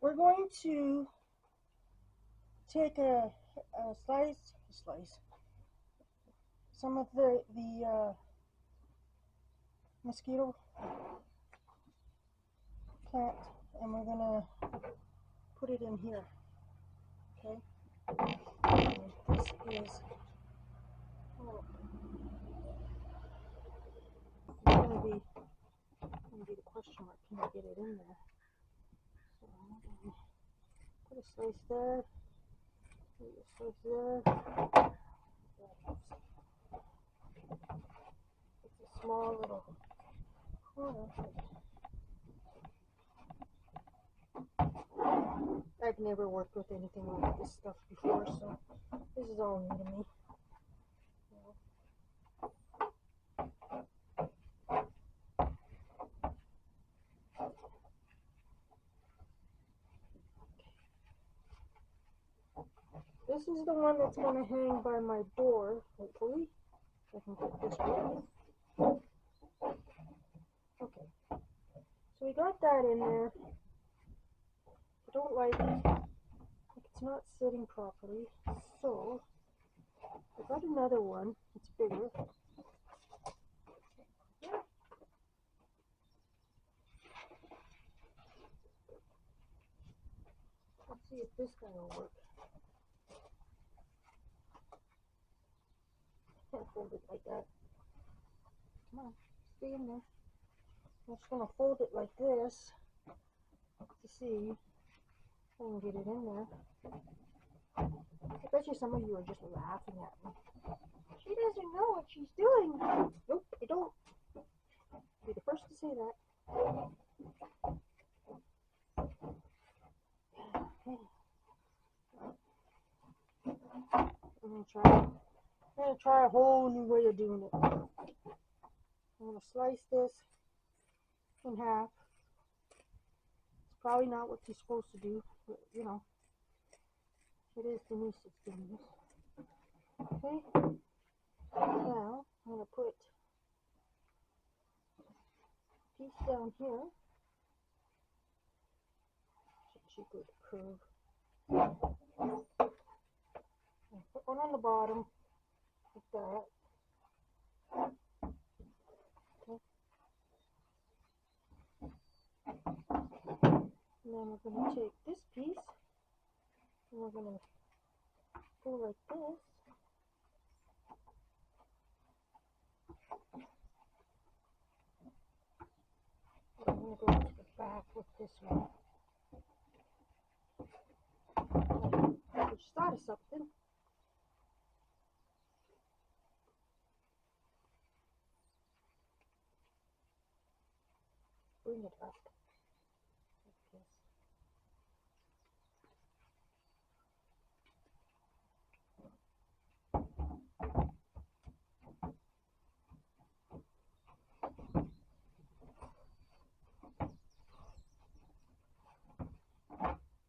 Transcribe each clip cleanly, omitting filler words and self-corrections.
we're going to take a slice, some of the mosquito plant, and we're gonna put it in here. Okay. And this is gonna be the question mark. Can I get it in there? So I'm gonna put a slice there. Put a slice there. It's a small little corner. I've never worked with anything like this stuff before, so this is all new to me. This is the one that's going to hang by my door, hopefully. I can get this one. Okay. So we got that in there. I don't like it. It's not sitting properly. So I got another one. It's bigger. Let's see if this guy will work. Can't fold it like that. Come on, stay in there. I'm just gonna fold it like this to see if I can get it in there. I bet you some of you are just laughing at me. She doesn't know what she's doing. Nope, I don't. I'll be the first to say that. I'm gonna try a whole new way of doing it. I'm gonna slice this in half. It's probably not what you're supposed to do, but you know, it is Denise that's doing this. Okay, now I'm gonna put a piece down here. Should go to curve. And put one on the bottom, like that. Okay. And then we're going to take this piece and we're going to go like this. And I'm going to go to the back with this one. I just thought of something. Bring it up.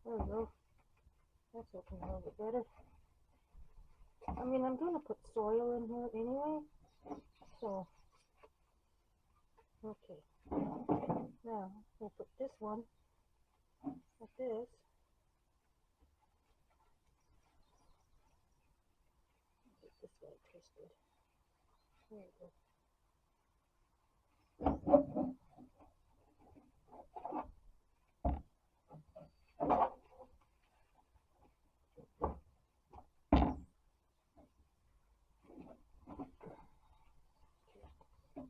There we go. That's looking a little bit better. I mean, I'm going to put soil in here anyway. So, okay. Now, we'll put this one like this. Get this guy twisted. There we go.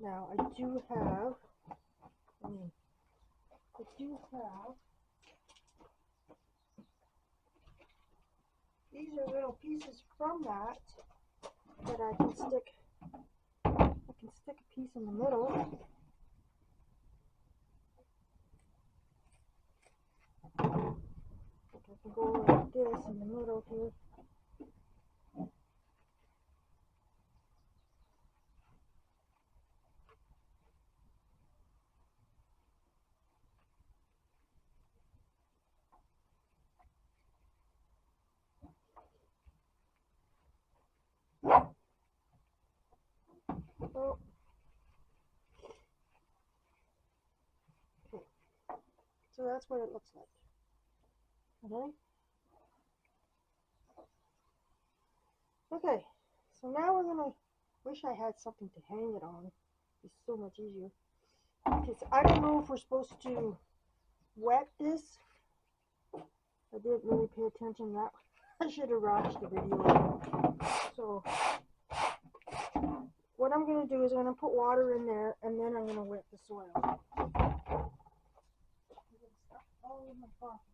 Now I do have these are little pieces from that I can stick. I can stick a piece in the middle. I can go like this in the middle here. Oh. Okay. So that's what it looks like. Okay. Okay. So now we're gonna. Wish I had something to hang it on. It's so much easier. Because I don't know if we're supposed to wet this. I didn't really pay attention to that. I should have watched the video. So what I'm going to do is I'm going to put water in there and then I'm going to wet the soil. All in my pocket.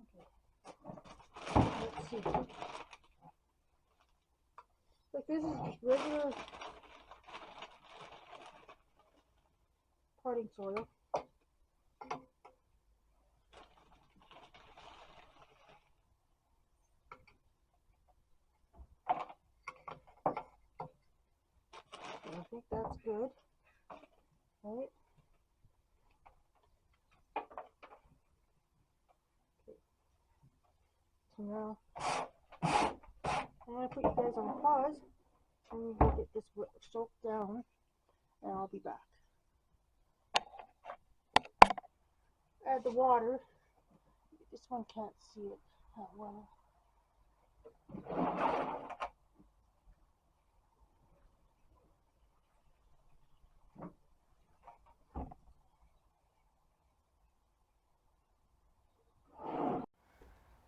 Okay. Let's see. Like this is regular potting soil. I think that's good. Right? Okay. So now I'm going to put you guys on pause and we'll get this soaked down and I'll be back. Add the water. This one can't see it that well.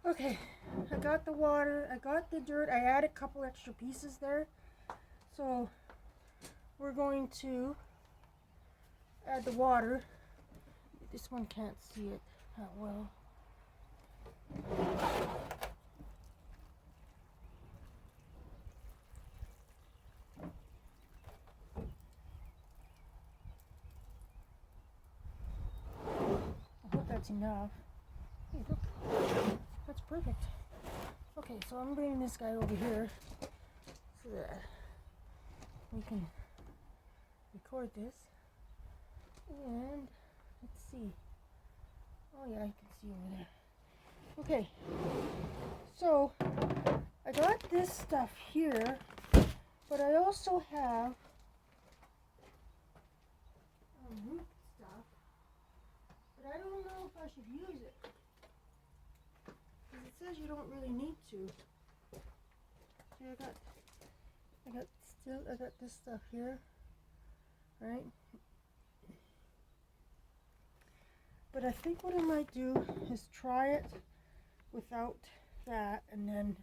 Okay, I got the water, I got the dirt, I added a couple extra pieces there. So we're going to add the water. This one can't see it that well. I hope that's enough. Hey, look, that's perfect. Okay, so I'm bringing this guy over here so that we can record this. And let's see. Oh yeah, I can see over there. Okay, so I got this stuff here, but I also have root stuff, but I don't know if I should use it. Because it says you don't really need to. See, I got this stuff here, right? But I think what I might do is try it without that, and then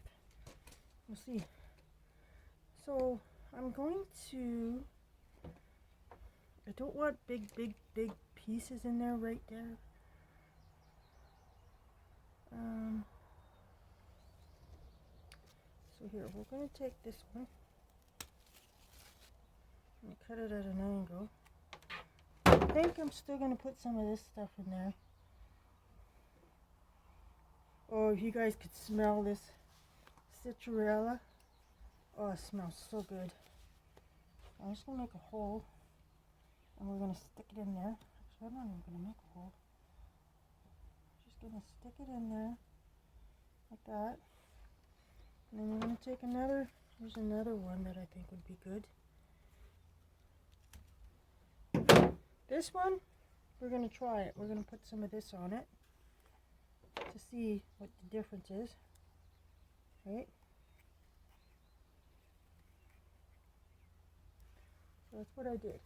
we'll see. So I'm going to, I don't want big pieces in there right there. So here, we're going to take this one and cut it at an angle. I think I'm still going to put some of this stuff in there. Oh, if you guys could smell this Citronella. Oh, it smells so good. I'm just going to make a hole and we're going to stick it in there. Actually, I'm not even going to make a hole. Just going to stick it in there like that. And then we're going to take another, here's another one that I think would be good. This one, we're going to try it. We're going to put some of this on it to see what the difference is. Right? So that's what I did.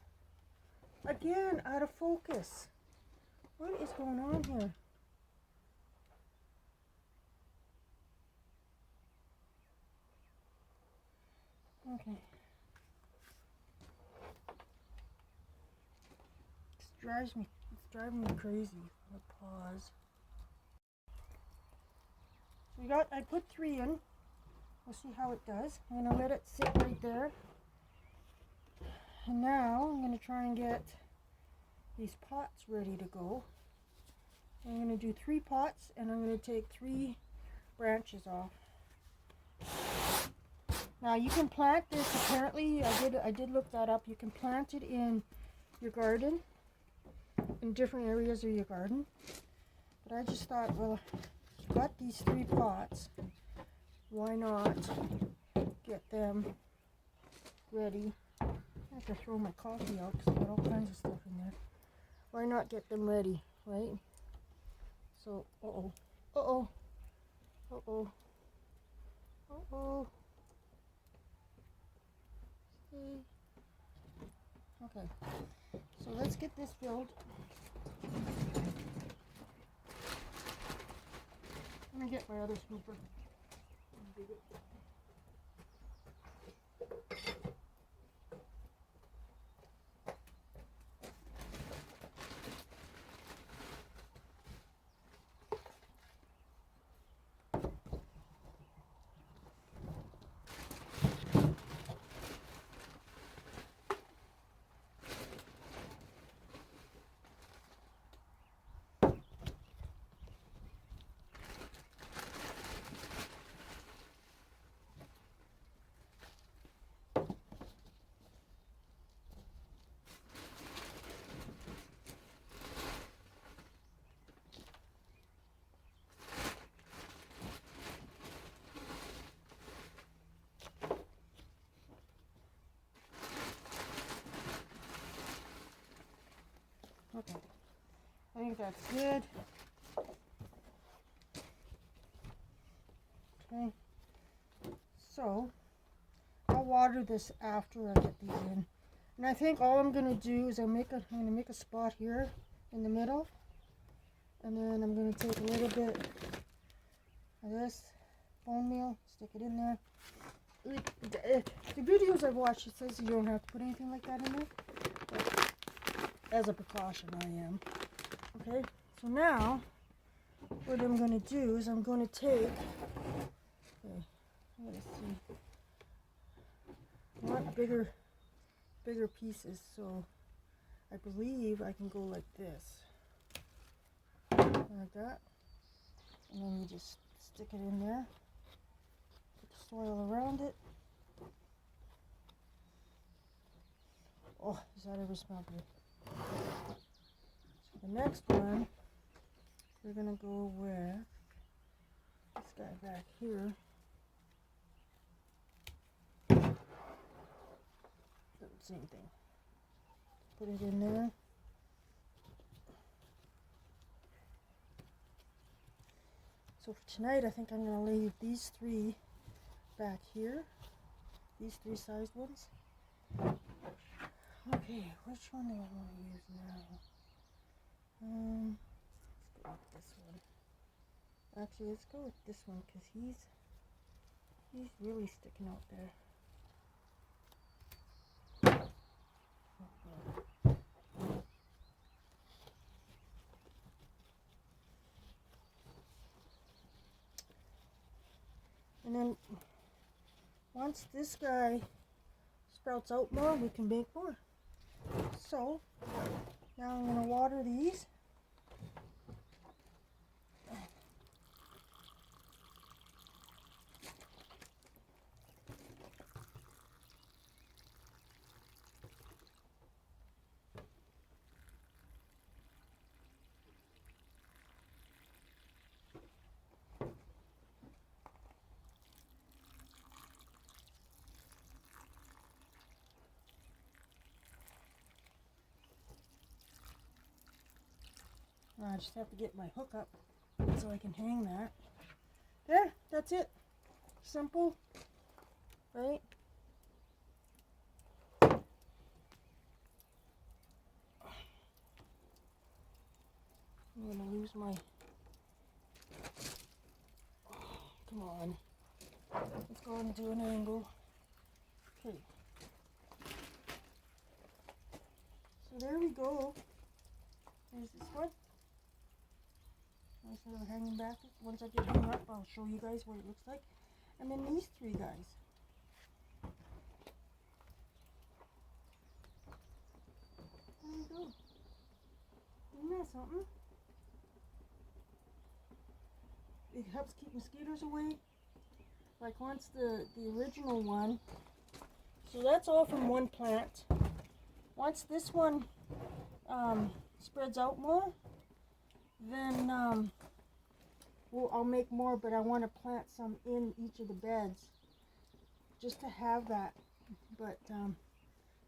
Again, out of focus. What is going on here? Okay. It's driving me crazy. I'll pause. So I put 3 in. We'll see how it does. I'm gonna let it sit right there. And now I'm gonna try and get these pots ready to go. I'm gonna do 3 pots and I'm gonna take 3 branches off. Now you can plant this, apparently, I did look that up. You can plant it in your garden, in different areas of your garden. But I just thought, well, I've got these 3 pots. Why not get them ready? I have to throw my coffee out because I've got all kinds of stuff in there. why not get them ready, right? So, uh-oh, uh-oh, uh-oh, uh-oh. See? Okay, so let's get this filled. Let me get my other scooper. Okay, I think that's good. Okay, so I'll water this after I get these in. And I think all I'm gonna do is I'm gonna make a spot here in the middle, and then I'm gonna take a little bit of this bone meal, stick it in there. The videos I've watched, it says you don't have to put anything like that in there, but as a precaution I am. Okay, so now what I'm going to do is I'm going to take, okay, let's see, I want bigger pieces, so I believe I can go like this, like that, and then you just stick it in there, put the soil around it. Oh, does that ever smell good? So the next one, we're going to go with this guy back here. Same thing. Put it in there. So for tonight, I think I'm going to leave these three back here. These three sized ones. Okay, which one do I want to use now? Let's go with this one. Actually, let's go with this one because he's really sticking out there. And then once this guy sprouts out more, we can make more. So now I'm going to water these. I just have to get my hook up so I can hang that. There, that's it. Simple, right? I'm gonna lose my, come on. Let's go and do an angle. Okay. So there we go. There's this one. Nice little hanging basket. Once I get hung up, I'll show you guys what it looks like. And then these three guys. There you go. Isn't that something? It helps keep mosquitoes away. Like once the original one. So that's all from one plant. Once this one spreads out more, then I'll make more, but I want to plant some in each of the beds just to have that. But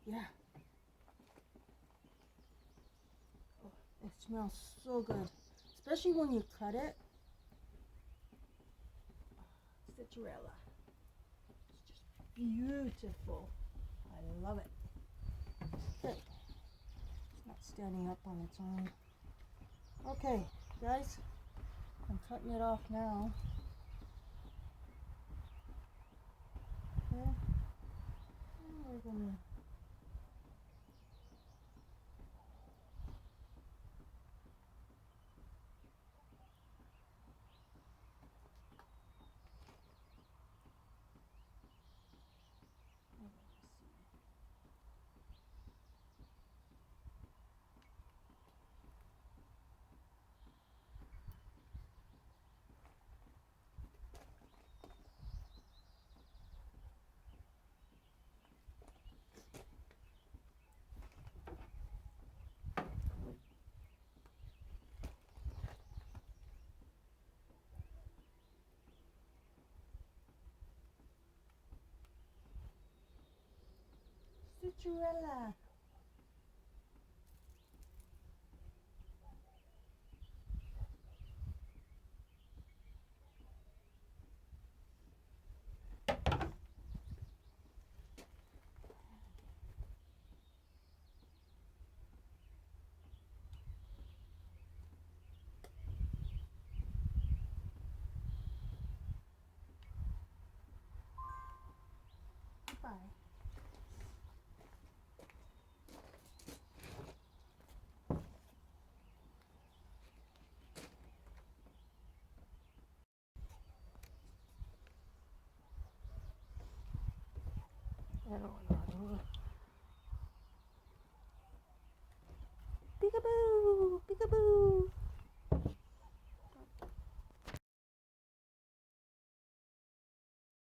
yeah. Oh, smells so good, especially when you cut it. Citronella. It's just beautiful. I love it. Okay. It's not standing up on its own. Okay, guys, I'm cutting it off now. Okay. And we're gonna Citronella. Bye. I don't know.